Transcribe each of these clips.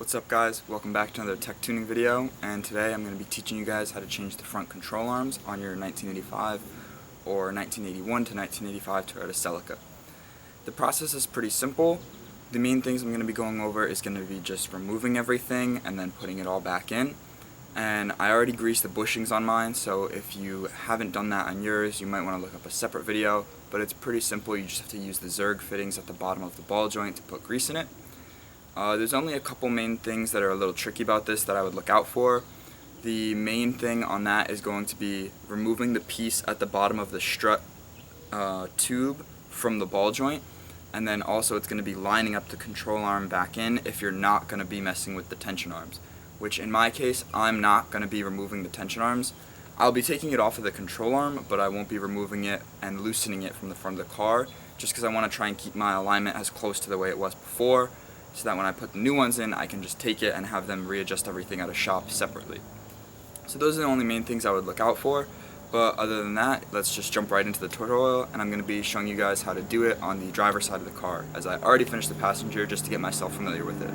What's up guys, welcome back to another tech tuning video, and today I'm going to be teaching you guys how to change the front control arms on your 1985 or 1981 to 1985 Toyota Celica. The process is pretty simple. The main things I'm going to be going over is going to be just removing everything and then putting it all back in. And I already greased the bushings on mine, so if you haven't done that on yours, you might want to look up a separate video, but it's pretty simple. You just have to use the Zerg fittings at the bottom of the ball joint to put grease in it. There's only a couple main things that are a little tricky about this that I would look out for. The main thing on that is going to be removing the piece at the bottom of the strut tube from the ball joint, and then also it's going to be lining up the control arm back in if you're not going to be messing with the tension arms, which in my case I'm not going to be removing the tension arms. I'll be taking it off of the control arm, but I won't be removing it and loosening it from the front of the car, just because I want to try and keep my alignment as close to the way it was before, so that when I put the new ones in, I can just take it and have them readjust everything at a shop separately. So those are the only main things I would look out for, but other than that, let's just jump right into the tutorial, and I'm going to be showing you guys how to do it on the driver's side of the car, as I already finished the passenger just to get myself familiar with it.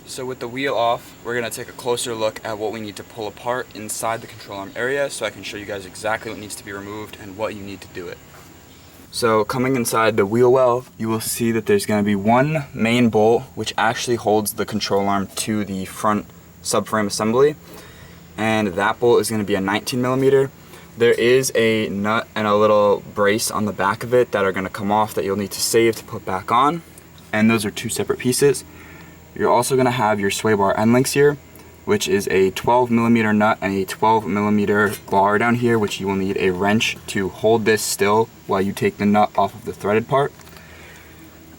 So with the wheel off, we're going to take a closer look at what we need to pull apart inside the control arm area so I can show you guys exactly what needs to be removed and what you need to do it. So coming inside the wheel well, you will see that there's going to be one main bolt which actually holds the control arm to the front subframe assembly, and that bolt is going to be a 19mm. There is a nut and a little brace on the back of it that are going to come off that you'll need to save to put back on, and those are two separate pieces. You're also going to have your sway bar end links here, which is a 12mm nut and a 12mm bar down here, which you will need a wrench to hold this still while you take the nut off of the threaded part.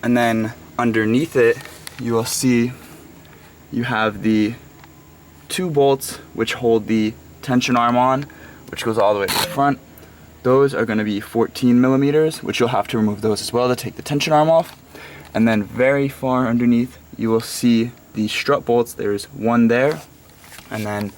And then underneath it, you will see you have the two bolts which hold the tension arm on, which goes all the way to the front. Those are going to be 14mm, which you'll have to remove those as well to take the tension arm off. And then very far underneath, you will see the strut bolts. There's one there, and then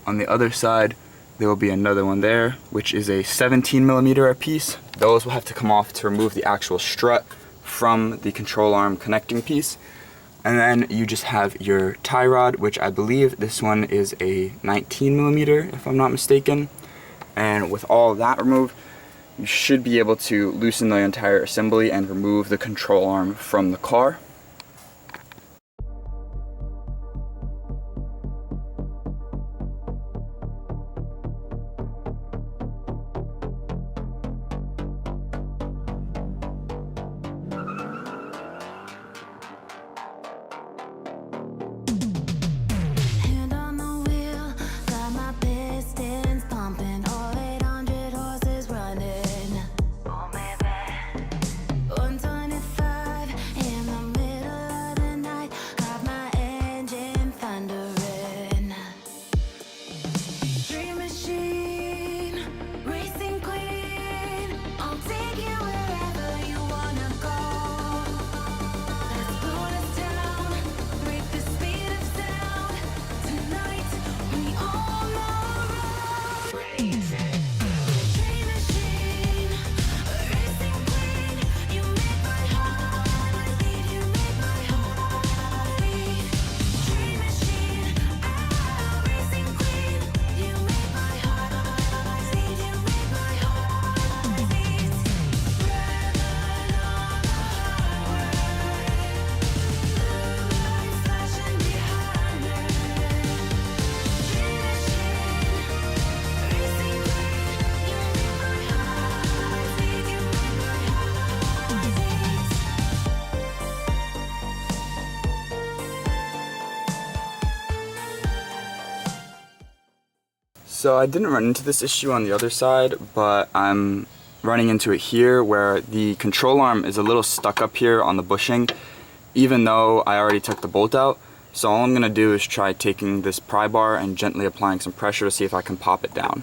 on the other side there will be another one there, which is a 17mm a piece. Those will have to come off to remove the actual strut from the control arm connecting piece. And then you just have your tie rod, which I believe this one is a 19mm if I'm not mistaken. And with all of that removed, you should be able to loosen the entire assembly and remove the control arm from the car. So I didn't run into this issue on the other side, but I'm running into it here where the control arm is a little stuck up here on the bushing, even though I already took the bolt out. So all I'm going to do is try taking this pry bar and gently applying some pressure to see if I can pop it down.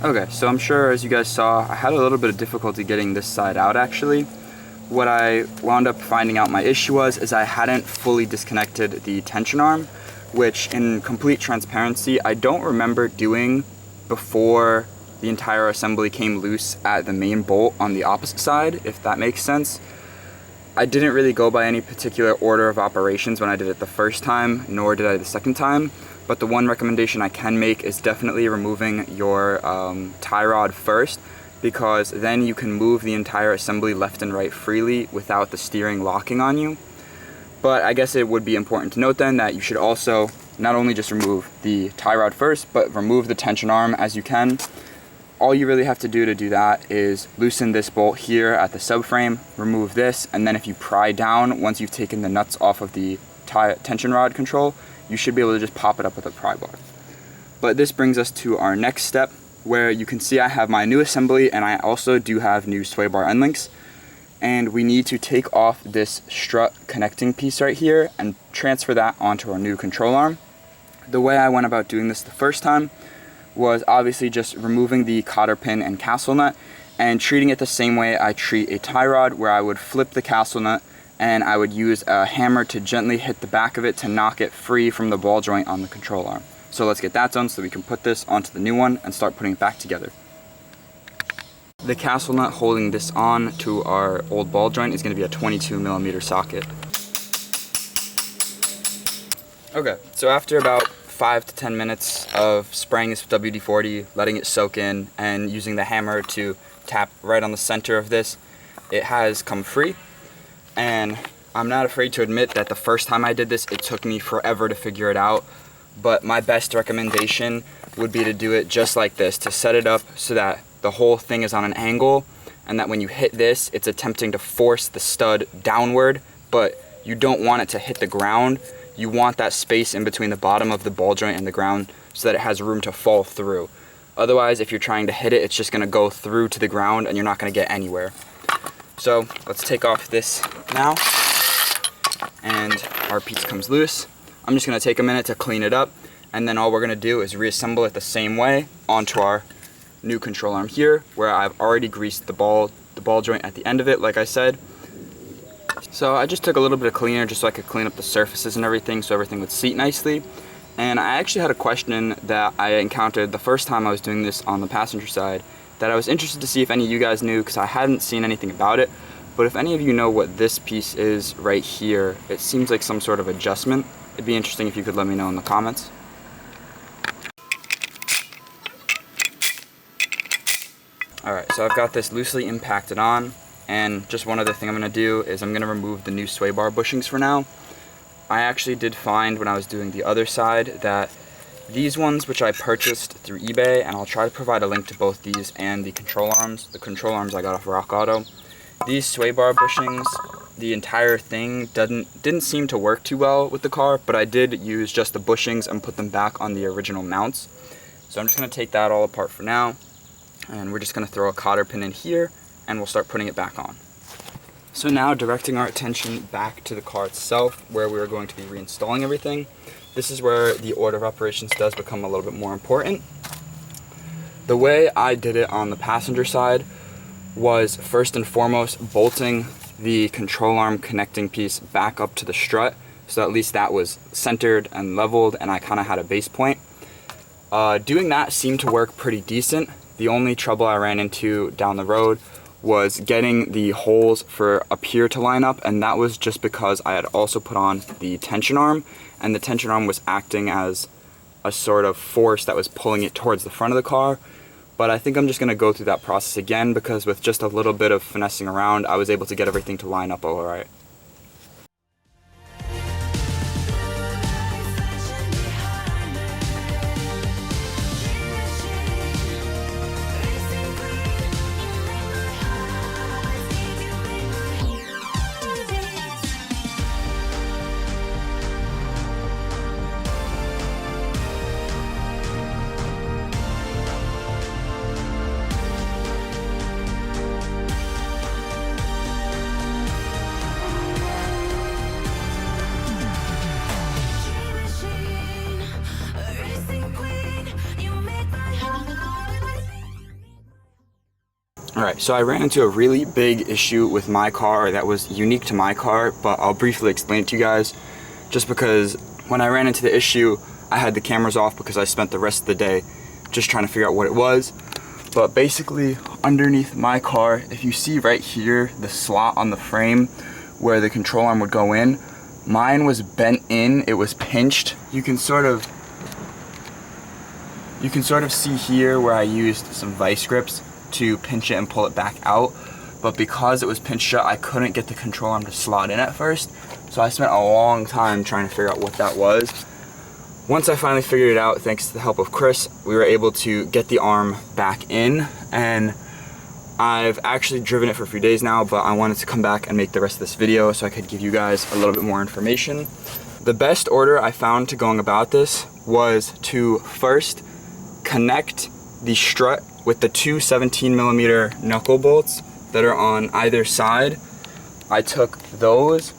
Okay, so I'm sure as you guys saw, I had a little bit of difficulty getting this side out actually. What I wound up finding out my issue was is I hadn't fully disconnected the tension arm, which in complete transparency, I don't remember doing before the entire assembly came loose at the main bolt on the opposite side, if that makes sense. I didn't really go by any particular order of operations when I did it the first time, nor did I the second time. But the one recommendation I can make is definitely removing your tie rod first, because then you can move the entire assembly left and right freely without the steering locking on you. But I guess it would be important to note then that you should also not only just remove the tie rod first, but remove the tension arm as you can. All you really have to do that is loosen this bolt here at the subframe, remove this, and then if you pry down, once you've taken the nuts off of the tension rod control, you should be able to just pop it up with a pry bar. But this brings us to our next step, where you can see I have my new assembly and I also do have new sway bar end links. And we need to take off this strut connecting piece right here and transfer that onto our new control arm. The way I went about doing this the first time was obviously just removing the cotter pin and castle nut and treating it the same way I treat a tie rod, where I would flip the castle nut and I would use a hammer to gently hit the back of it to knock it free from the ball joint on the control arm. So let's get that done so we can put this onto the new one and start putting it back together. The castle nut holding this on to our old ball joint is going to be a 22mm socket. Okay, so after about 5 to 10 minutes of spraying this with WD-40, letting it soak in, and using the hammer to tap right on the center of this, it has come free. And I'm not afraid to admit that the first time I did this, it took me forever to figure it out. But my best recommendation would be to do it just like this, to set it up so that the whole thing is on an angle, and that when you hit this, it's attempting to force the stud downward, but you don't want it to hit the ground. You want that space in between the bottom of the ball joint and the ground so that it has room to fall through. Otherwise, if you're trying to hit it, it's just going to go through to the ground and you're not going to get anywhere. So let's take off this now, and our piece comes loose. I'm just going to take a minute to clean it up, and then all we're going to do is reassemble it the same way onto our new control arm here, where I've already greased the ball joint at the end of it, like I said. So I just took a little bit of cleaner just so I could clean up the surfaces and everything so everything would seat nicely. And I actually had a question that I encountered the first time I was doing this on the passenger side that I was interested to see if any of you guys knew, because I hadn't seen anything about it. But if any of you know what this piece is right here, it seems like some sort of adjustment. It'd be interesting if you could let me know in the comments. Alright, so I've got this loosely impacted on, and just one other thing I'm going to do is I'm going to remove the new sway bar bushings for now. I actually did find when I was doing the other side that these ones, which I purchased through eBay, and I'll try to provide a link to both these and the control arms I got off Rock Auto. These sway bar bushings, the entire thing didn't seem to work too well with the car, but I did use just the bushings and put them back on the original mounts. So I'm just going to take that all apart for now, and we're just going to throw a cotter pin in here and we'll start putting it back on. So now, directing our attention back to the car itself, where we're going to be reinstalling everything. This is where the order of operations does become a little bit more important. The way I did it on the passenger side was first and foremost bolting the control arm connecting piece back up to the strut, so at least that was centered and leveled and I kind of had a base point. Doing that seemed to work pretty decent. The only trouble I ran into down the road was getting the holes for up here to line up, and that was just because I had also put on the tension arm, and the tension arm was acting as a sort of force that was pulling it towards the front of the car. But I think I'm just going to go through that process again, because with just a little bit of finessing around, I was able to get everything to line up all right. Alright, so I ran into a really big issue with my car that was unique to my car, but I'll briefly explain it to you guys, just because when I ran into the issue, I had the cameras off because I spent the rest of the day just trying to figure out what it was. But basically, underneath my car, if you see right here, the slot on the frame where the control arm would go in, mine was bent in, it was pinched. You can sort of see here where I used some vice grips to pinch it and pull it back out, but because it was pinched shut, I couldn't get the control arm to slot in at first, so I spent a long time trying to figure out what that was. Once I finally figured it out, thanks to the help of Chris, we were able to get the arm back in, and I've actually driven it for a few days now, but I wanted to come back and make the rest of this video so I could give you guys a little bit more information. The best order I found to going about this was to first connect the strut with the two 17mm knuckle bolts that are on either side. I took those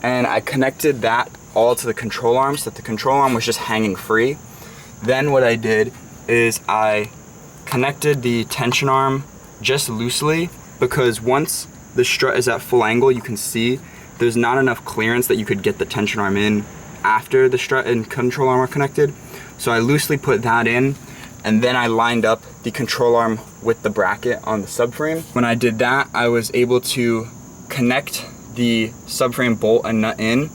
and I connected that all to the control arm so that the control arm was just hanging free. Then what I did is I connected the tension arm just loosely, because once the strut is at full angle, you can see there's not enough clearance that you could get the tension arm in after the strut and control arm are connected. So I loosely put that in, and then I lined up the control arm with the bracket on the subframe. When I did that, I was able to connect the subframe bolt and nut in,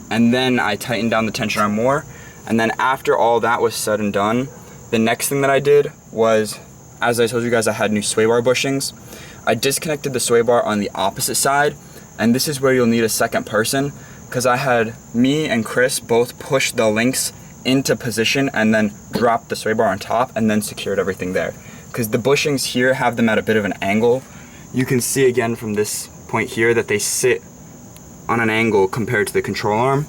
and then I tightened down the tension arm more. And then after all that was said and done, the next thing that I did was, as I told you guys, I had new sway bar bushings. I disconnected the sway bar on the opposite side, and this is where you'll need a second person, because I had me and Chris both push the links into position and then dropped the sway bar on top and then secured everything there. Because the bushings here have them at a bit of an angle. You can see again from this point here that they sit on an angle compared to the control arm.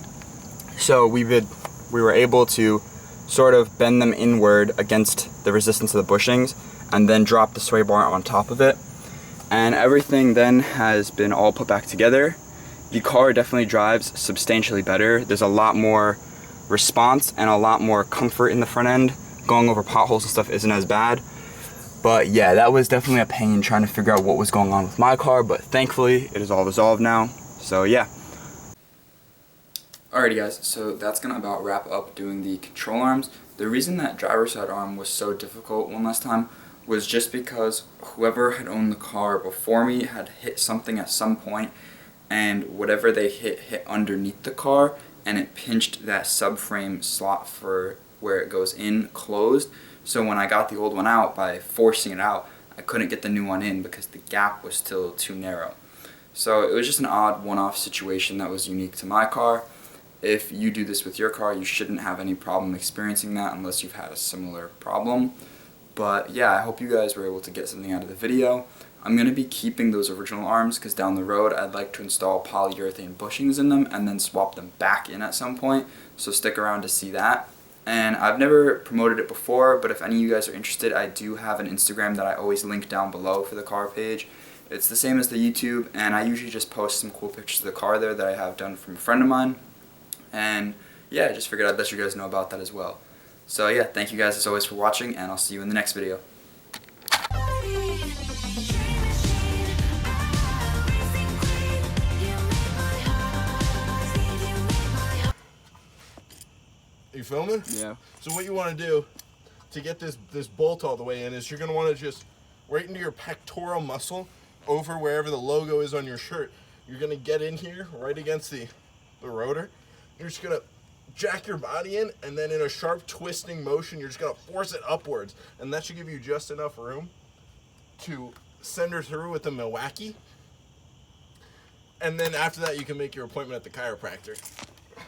So we were able to sort of bend them inward against the resistance of the bushings and then drop the sway bar on top of it. And everything then has been all put back together. The car definitely drives substantially better. There's a lot more response and a lot more comfort in the front end. Going over potholes and stuff isn't as bad. But yeah, that was definitely a pain trying to figure out what was going on with my car, but thankfully it is all resolved now. So yeah. Alrighty guys, so that's gonna about wrap up doing the control arms. The reason that driver's side arm was so difficult one last time was just because whoever had owned the car before me had hit something at some point, and whatever they hit underneath the car, and it pinched that subframe slot for where it goes in closed. So when I got the old one out, by forcing it out, I couldn't get the new one in because the gap was still too narrow. So it was just an odd one-off situation that was unique to my car. If you do this with your car, you shouldn't have any problem experiencing that unless you've had a similar problem. But yeah, I hope you guys were able to get something out of the video. I'm going to be keeping those original arms because down the road I'd like to install polyurethane bushings in them and then swap them back in at some point. So stick around to see that. And I've never promoted it before, but if any of you guys are interested, I do have an Instagram that I always link down below for the car page. It's the same as the YouTube, and I usually just post some cool pictures of the car there that I have done from a friend of mine. And yeah, I just figured I'd let you guys know about that as well. So yeah, thank you guys as always for watching, and I'll see you in the next video. You filming? Yeah. So what you want to do to get this bolt all the way in is you're going to want to just right into your pectoral muscle over wherever the logo is on your shirt. You're going to get in here right against the rotor. You're just going to jack your body in, and then in a sharp twisting motion you're just going to force it upwards, and that should give you just enough room to send her through with the Milwaukee. And then after that you can make your appointment at the chiropractor.